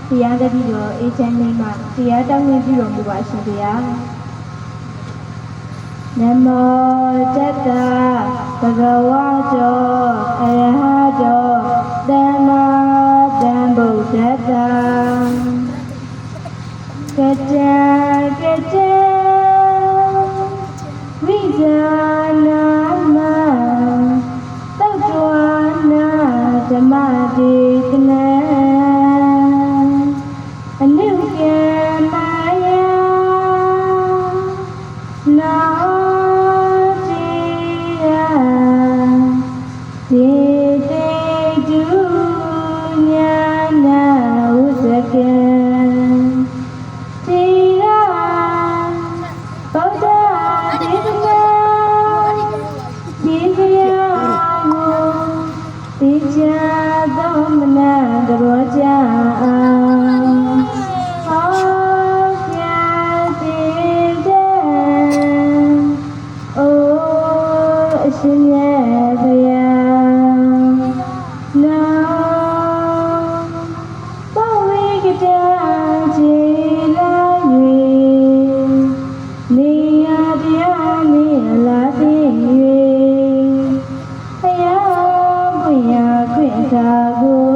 တရားတတိတော်အေချမ်းလေးမှတရားတောင်းဝင်ပြုတော်မူပါရှင်ဗျာနမောတတ္တဘဂဝါတောအရဟတောသမ္မာသမ္ဗုဒ္ဓတ္တကတံကတံဝိဇာနာမသုတ္တဝါနာဓမ္မဒေသနာအနုကမာယနာတိယဒေတေတုညာနာဥဇကံတိရဗုဒ္ဓဒေသနာဒီကရာကိုတိချာသောမနာတဘောကြရှင်ရဲ့ဘုရားနာဘဝေကတံခြေလာ၍နေရတရားနေလာသိ၍ဘုရားဘုရားခွင့်သာကို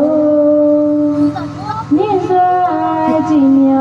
မြင့်စွာကြည်မြော